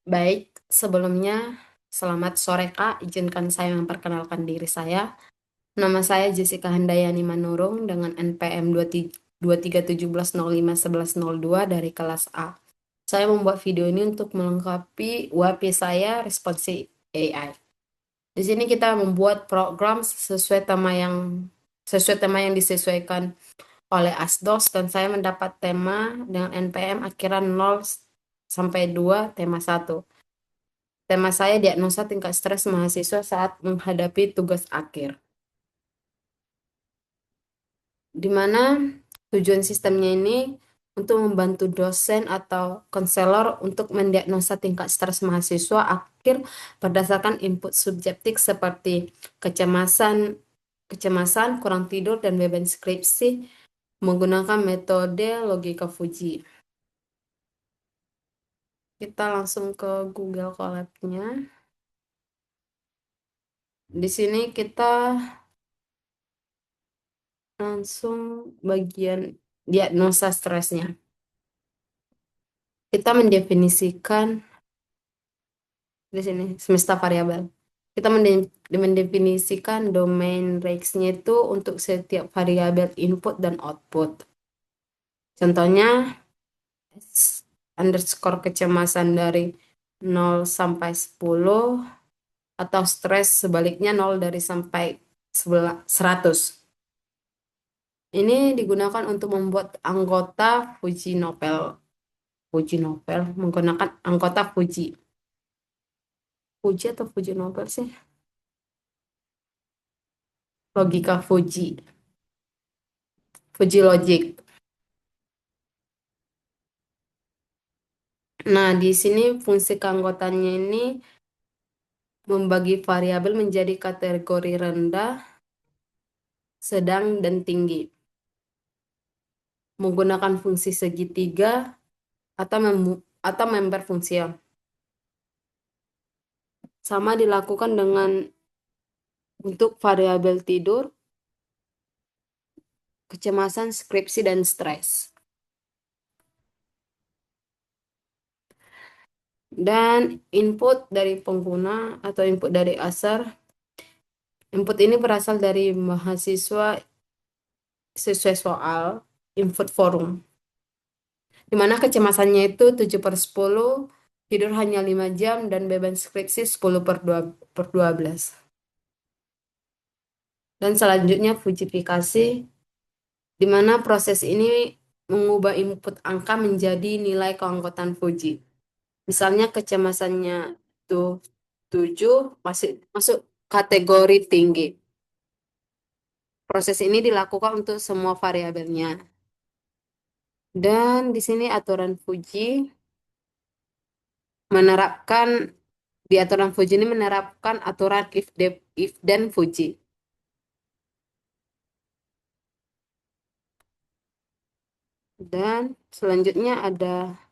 Baik, sebelumnya selamat sore Kak. Izinkan saya memperkenalkan diri saya. Nama saya Jessica Handayani Manurung dengan NPM 2317051102 dari kelas A. Saya membuat video ini untuk melengkapi UAP saya Responsi AI. Di sini kita membuat program sesuai tema yang disesuaikan oleh ASDOS dan saya mendapat tema dengan NPM akhiran 0 sampai 2 tema 1. Tema saya diagnosa tingkat stres mahasiswa saat menghadapi tugas akhir. Di mana tujuan sistemnya ini untuk membantu dosen atau konselor untuk mendiagnosa tingkat stres mahasiswa akhir berdasarkan input subjektif seperti kecemasan, kurang tidur, dan beban skripsi menggunakan metode logika Fuji. Kita langsung ke Google Colab-nya. Di sini kita langsung bagian diagnosa stresnya. Kita mendefinisikan di sini semesta variabel. Kita mendefinisikan domain range-nya itu untuk setiap variabel input dan output. Contohnya underscore kecemasan dari 0 sampai 10 atau stres sebaliknya 0 dari sampai 100. Ini digunakan untuk membuat anggota Fuji Novel. Menggunakan anggota Fuji. Fuji atau Fuji Novel sih? Logika Fuji. Fuji Logic. Nah, di sini fungsi keanggotaannya ini membagi variabel menjadi kategori rendah, sedang, dan tinggi. Menggunakan fungsi segitiga atau member fungsion. Sama dilakukan dengan untuk variabel tidur, kecemasan, skripsi, dan stres. Dan input dari pengguna atau input dari user. Input ini berasal dari mahasiswa sesuai soal input forum. Di mana kecemasannya itu 7/10, tidur hanya 5 jam, dan beban skripsi 10/12. Dan selanjutnya fujifikasi, di mana proses ini mengubah input angka menjadi nilai keanggotaan Fuji. Misalnya kecemasannya itu 7, masih masuk kategori tinggi. Proses ini dilakukan untuk semua variabelnya. Dan di sini aturan Fuji menerapkan di aturan Fuji ini menerapkan aturan if dan Fuji. Dan selanjutnya ada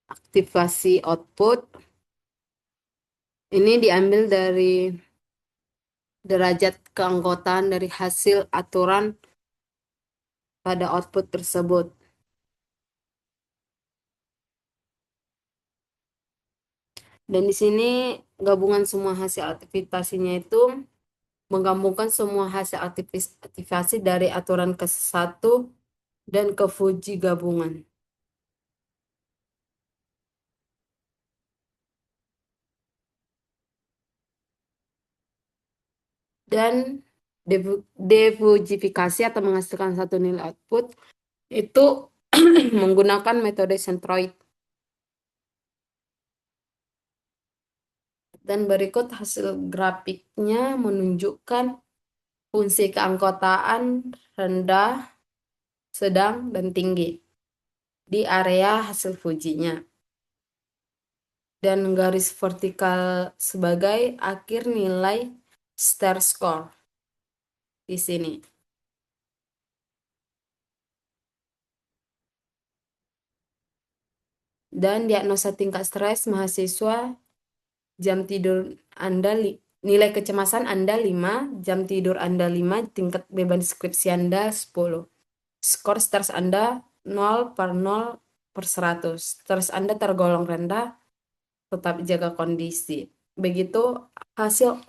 aktivasi output. Ini diambil dari derajat keanggotaan dari hasil aturan pada output tersebut. Dan di sini gabungan semua hasil aktivasinya itu menggabungkan semua hasil aktivasi dari aturan ke satu dan ke Fuji gabungan. Dan defujifikasi atau menghasilkan satu nilai output itu menggunakan metode centroid. Dan berikut hasil grafiknya menunjukkan fungsi keanggotaan rendah, sedang, dan tinggi di area hasil Fujinya. Dan garis vertikal sebagai akhir nilai star score di sini. Dan diagnosa tingkat stres mahasiswa, jam tidur Anda, nilai kecemasan Anda 5, jam tidur Anda 5, tingkat beban skripsi Anda 10. Skor stres Anda 0/0 per 100. Terus Anda tergolong rendah, tetap jaga kondisi. Begitu hasil